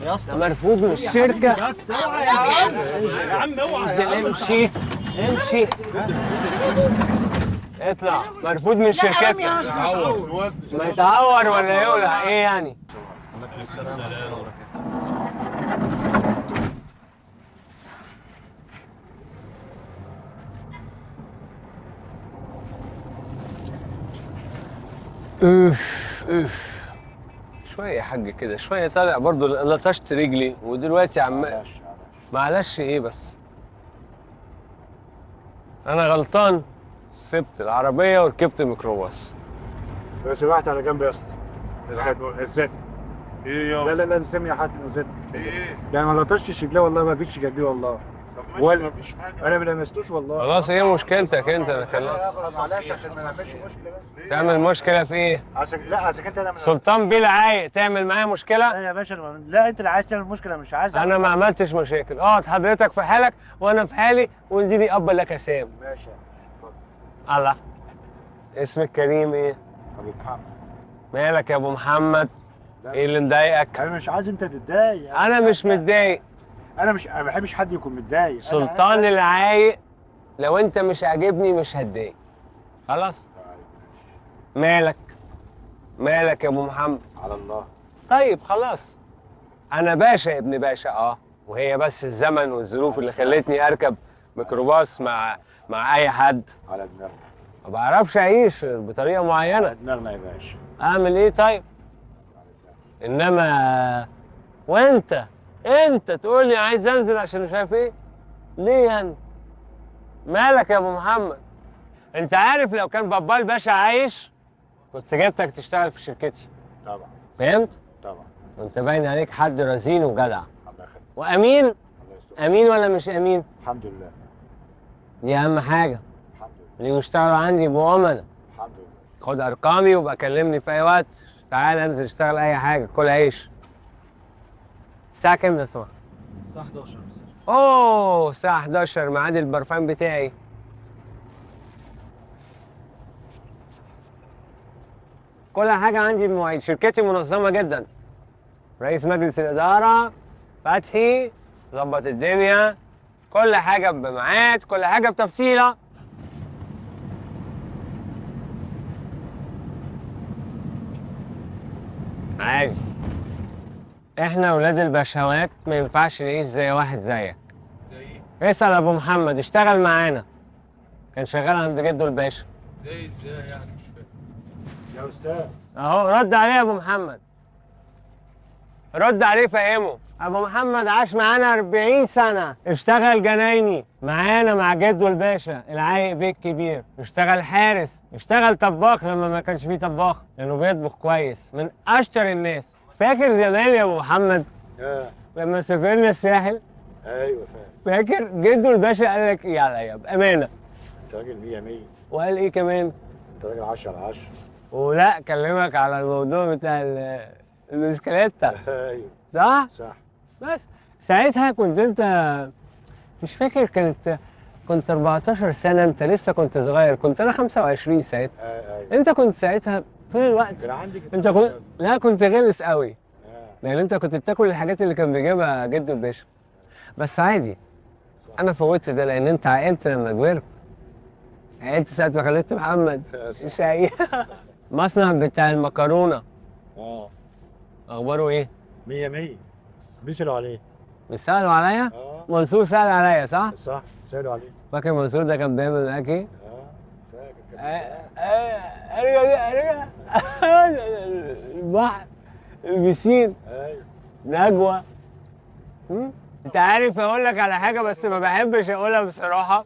يا اسطى مرفوض من الشركه. بس اوعى يا عم. يا عم اوعى انزل امشي امشي اطلع، مرفوض من الشركات. ما يتعور ولا يولع ايه يعني؟ اوف اوف، شويه يا حاج كده، شويه طالع برضو، لطشت رجلي ودلوقتي معلش ايه بس؟ انا غلطان، سبت العربيه وركبت الميكروباص. لو سمحت على جنب يا اسطى. الزد ايه يا لا لا لا نسمي حد الزد. ايه يعني ما لطشتش رجليه والله، ما جيتش جنبي والله. طب ماشي ولا مفيش حاجه. انا ما لمستوش والله. خلاص ايه مشكلتك انت؟ انا خلاص معلش عشان ما نعملش مشكله بس. تعمل مشكله في ايه؟ عشان انت انا سلطان بيه العايق تعمل معايا مشكله؟ لا يا باشا لا انت اللي عايز تعمل مشكله، مش عايز انا ما عملتش مشاكل، اقعد حضرتك في حالك وانا في حالي، واديني اب لك سام. ماشي. الله، اسمك كريم ايه؟ ابو محمد. مالك يا ابو محمد؟ ايه اللي مضايقك؟ انا مش عايز انت تتضايق. انا مش متضايق. انا ما بحبش حد يكون متضايق. سلطان العايق، لو انت مش عاجبني مش هتضايق. خلاص؟ مالك؟ مالك يا ابو محمد؟ على الله. طيب خلاص، انا باشا ابن باشا وهي بس الزمن والظروف اللي خلتني اركب ميكروباص مع اي حد. على دماغنا. ما بعرفش اعيش بطريقه معينه. على دماغنا يا باشا. اعمل ايه طيب؟ انما انت تقول لي عايز انزل عشان مش عارف ايه؟ ليه يعني؟ مالك يا ابو محمد؟ انت عارف لو كان بابا الباشا عايش كنت جبتك تشتغل في شركتي. طبعا. فهمت؟ طبعا. وانت باين عليك حد رزين وجدع. الله يخليك. وامين. الله يستر. امين ولا مش امين؟ الحمد لله. دي اهم حاجه. الحمد لله. اللي يشتغلوا عندي يبقوا امنا. الحمد لله. خد ارقامي وابقى كلمني في اي وقت، تعال انزل اشتغل اي حاجه، كل عيش. الساعه كام يا سمر؟ الساعه 11. اوه الساعه 11 ميعاد البرفان بتاعي. كل حاجه عندي بمواعيد، شركتي منظمه جدا. رئيس مجلس الاداره فتحي ظبط الدنيا، كل حاجه بميعاد، كل حاجه بتفصيله. عادي، احنا ولاد البشوات ما ينفعش نعيش زي واحد زيك. زي ايه؟ اسال ابو محمد، اشتغل معانا، كان شغال عند جده الباشا. زي ازاي يعني مش فاهم. يا استاذ. اهو رد عليه يا ابو محمد، رد عليه فهمه. ابو محمد عاش معانا 40 سنه، اشتغل جنايني معانا مع جده الباشا العايق بيه الكبير، اشتغل حارس، اشتغل طباخ لما ما كانش فيه طباخ لانه بيطبخ كويس، من اشطر الناس. فاكر زمان يا ابو محمد لما سافرنا الساحل؟ ايوه فاهم. فاكر جده الباشا قال لك ايه عليا بامانه؟ انت راجل 100 100. وقال ايه كمان؟ انت راجل 10 على 10. ولا كلمك على الموضوع بتاع البسكليتة. ايوه صح؟ صح. بس ساعتها كنت انت مش فاكر، كنت 14 سنة، انت لسه كنت صغير، كنت انا 25 ساعتها. ايوه. انت كنت ساعتها طول الوقت كان عندي انت كنت لا كنت غلس قوي، آه. لان انت كنت بتاكل الحاجات اللي كان بيجيبها جد الباشا. بس عادي، انا فوتت ده لان انت عقلت لما كبرت. عقلت ساعة ما خلفت محمد. مش عقيل. مصنع بتاع المكرونة اخباره ايه؟ 100 100. بيسألوا عليه. بيسألوا عليا؟ منصور سأل عليا صح؟ صح سألوا عليه. فاكر منصور ده كان بيعمل معاك ايه؟ فاكر. البحر، البسين، ايوه. نجوى. انت عارف اقول لك على حاجه بس ما بحبش اقولها بصراحه.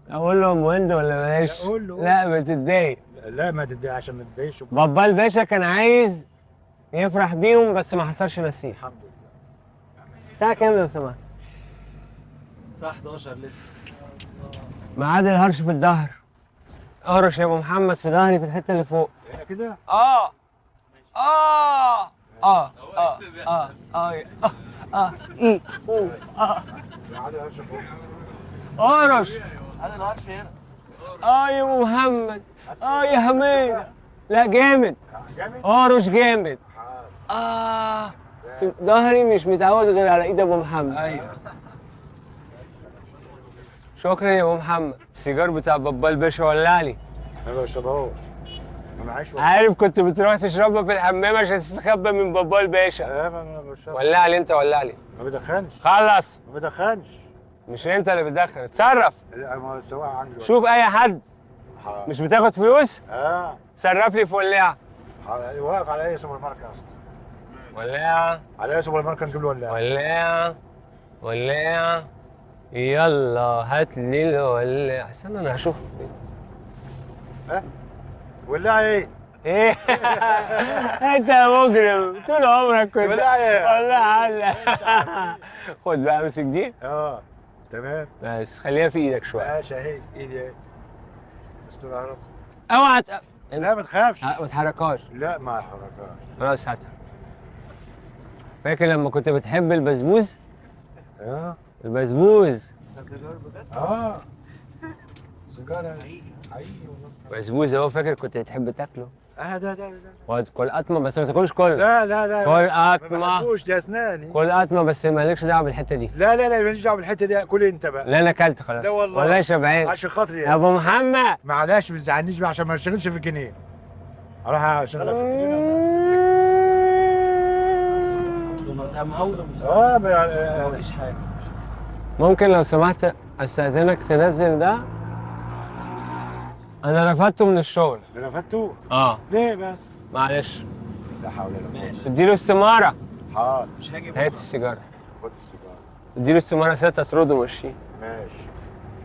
اقول له ويند ولا بلاش؟ قول له. لا بتتضايق. لا ما تتضايق عشان ما تتضايقش. بابا الباشا كان عايز يفرح بيهم بس ما حصلش نصيب. الحمد لله. الساعه كام لو سمحت؟ الساعه 11 لسه. ميعاد الهرش في الظهر. اهرش يا ابو محمد في ظهري في الحته اللي فوق. هنا كده. اه اه اه اه اه اه ايه اهرش. انا الهرش هنا. يا ابو محمد، يا حميده. لا جامد. جامد. اهرش جامد. حاضر. ظهري مش متعود غير على ايد ابو محمد. ايوه. شكرا يا ابو محمد. السيجار بتاع بابا الباشا ولع لي. انا ما بشربهاش. انا معيش وقت. عارف كنت بتروح تشربها في الحمام عشان تستخبى من بابا الباشا. ما بشربش. ولع لي انت، ولع لي. ما بدخنش. خلص. ما بدخنش. مش انت اللي بتدخن، اتصرف. لا ما السواق عندي وقت. شوف اي حد مش بتاخد فلوس صرف لي في ولاعه. واقف على اي سوبر ماركت اصلا. ولاعه على اي سوبر ماركت نجيب له ولاعه. ولاعه ولاعه. يلا هات لي الولاعه. استنى انا هشوف. ولاعه ايه؟ ايه انت يا مجرم طول عمرك كنت ولاعه ايه؟ والله خد بقى امسك دي. تمام. بس خليها في ايدك شويه. ماشي اهي ايدي اهي. استر اعرف. اوعى لا ما تخافش. ما تحركهاش. لا ما حركهاش. خلاص هاتها. فاكر لما كنت بتحب البسبوس؟ البسبوس. سيجاره حقيقي والله. بسبوس اهو، فاكر كنت تحب تاكله؟ ده خد كل قطمه بس ما تاكلش كل. لا كل ما قطمه. بحبوش ده اسناني. كل قطمه بس مالكش دعوه بالحته دي. لا ماليش دعوه بالحته دي، كل انت بقى. لا انا اكلت خلاص. لا والله. والله شبعان. عشان خاطري يا ابو محمد. معلش ما تزعلنيش بقى عشان ما اشتغلش في الجنيه. اروح اشتغل في الجنيه. مفيش حاجه. ممكن لو سمحت استاذنك تنزل ده؟ انا رفضته من الشغل. رفدته؟ ليه بس؟ معلش. لا حول ولا قوه. اديله السماره. حاضر. مش هاجي هات السيجاره. خد السيجاره. اديله السماره 6 ترده ومشيه. ماشي.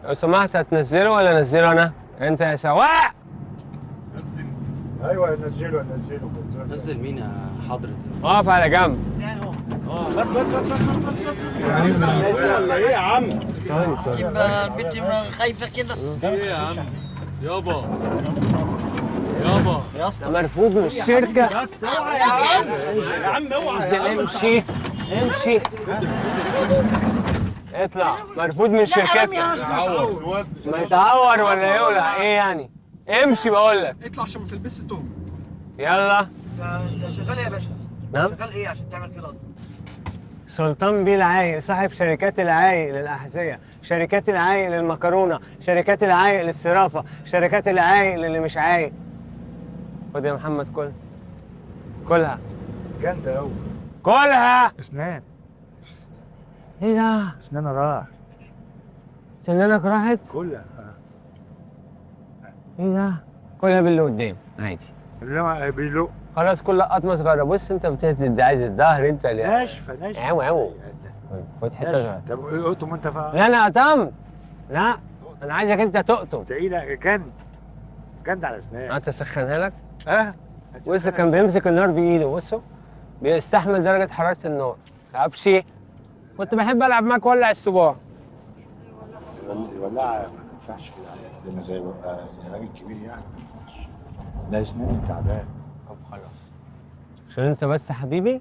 لو سمحت هتنزله ولا انزله انا؟ انت يا سواق. ايوه نزله. نزل مين يا حضرة؟ اقف على جنب. يعني اهو. بس ايه يا عم؟ البنت خايفه كده. ايه يا عم؟ يابا يا اسطى مرفوض من الشركه. بس اوعى يا عم. يا عم اوعى. انزل امشي. اطلع. مرفوض من شركتنا. ما يتعور ولا يولع ايه يعني؟ امشي بقول لك. اطلع عشان ما تلبسش تهم. يلا. انت شغال ايه يا باشا؟ نعم. شغال ايه عشان تعمل كده اصلا؟ سلطان بيه العايق، صاحب شركات العايق للأحذية، شركات العايق للمكرونة، شركات العايق للصرافة، شركات العايق للي مش عايق. خد يا محمد كل. كلها. كنت اهو. كلها. اسنان. ايه ده؟ اسنانها راح. سنانك راحت؟ كلها. ايه ده؟ كلها باللي قدام عادي. اللي بيلو. خلاص كل قطمة صغيرة. بص انت بتهدد عايز الظهر انت اللي ناشفه. عو. خد حتة صغيرة. طب اقطم انت فا. لا انا قطمت. لا انا عايزك انت تقطم. تقيله. كنت على اسنان. انت اسخنها لك. بص كان بيمسك النار بايده. بصوا بيستحمل درجة حرارة النار. ابشي. كنت بحب العب معاك ولع الصباع. الولاعه ما ينفعش كده انا زي راجل كبير يعني. لا اسناني تعبان. طب خلاص. عشان انسى بس حبيبي.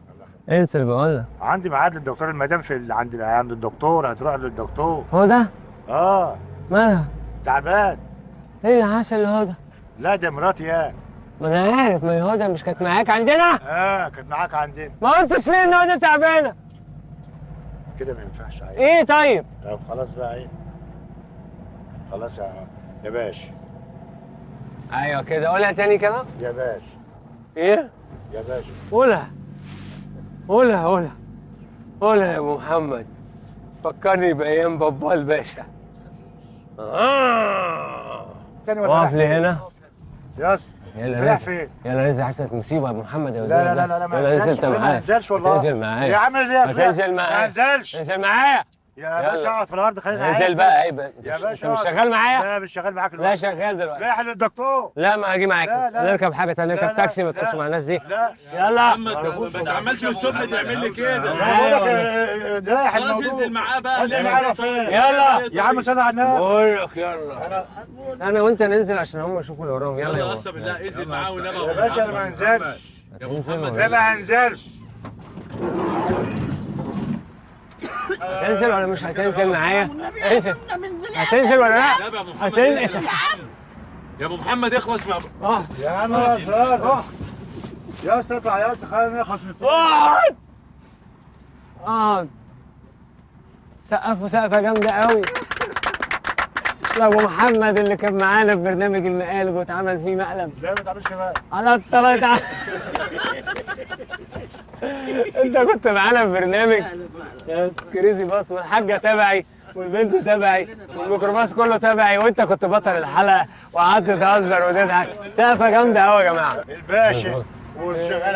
انسى اللي بقول لك. عندي ميعاد للدكتور المدام عند الدكتور. هتروح للدكتور. هو ده؟ مالها؟ تعبان. ايه اللي حصل لهدى؟ لا ده مراتي يعني. ما انا عارف. ما هي هدى مش كانت معاك عندنا؟ كانت معاك عندنا. ما قلتش ليه ان هدى تعبانه؟ كده ما ينفعش عيب. ايه طيب؟ طب خلاص بقى ايه؟ خلاص يا باشا. ايوه كده. قولها تاني كده. يا باشا. ايه؟ يا باشا. قولها يا ابو محمد. فكرني بايام بابا الباشا. تاني ولا واقف لي هنا. ياس. يلا رايح نزل. فين؟ يلا نزل. حصلت مصيبه يا ابو محمد. يا لا ما يلا نزل انزلش. انت معايا. ما انزلش والله. تنزل معايا. يا عم ليه ما تنزل معايا. ما انزلش. انزل معايا يا يلا. باشا اقعد في الارض خلينا انزل بقى. عيب. يا باشا انت مش شغال معايا؟ لا مش شغال معاك لا شغال دلوقتي. رايح للدكتور. لا ما اجي معاك. لا. نركب حاجه تانية. نركب تاكسي ما تخش مع الناس دي. لا يلا. ما عملتش الصبح تعمل لي كده. بقول لك رايح خلاص الموضوع. انزل معاه بقى. انزل معانا فين؟ يلا. يا عم صل على النبي. بقول لك يلا. انا وانت ننزل عشان هم يشوفوا اللي وراهم. يلا يلا يا اصلا بالله انزل معاه والنبي. يا باشا انا ما انزلش. يا ابو محمد. لا ما هنزلش. هتنزل ولا مش هتنزل معايا؟ انزل. هتنزل ولا لا؟ يا ابو محمد. هتنزل. يا ابو محمد اخلص مع يا عم يا اسطى اطلع يا اسطى خلينا نخلص من الصوت. اقعد. سقفوا سقفه جامده قوي لابو محمد اللي كان معانا في برنامج المقالب واتعمل فيه مقلب. لا ما تعملش بقى. على الطلاق. انت كنت معانا في برنامج يا كريزي باص، والحاجه تبعي والبنت تبعي والميكروباص كله تبعي، وانت كنت بطل الحلقه وقعدت تهزر وتضحك. سقفه جامده قوي يا جماعه. الباشا والشغال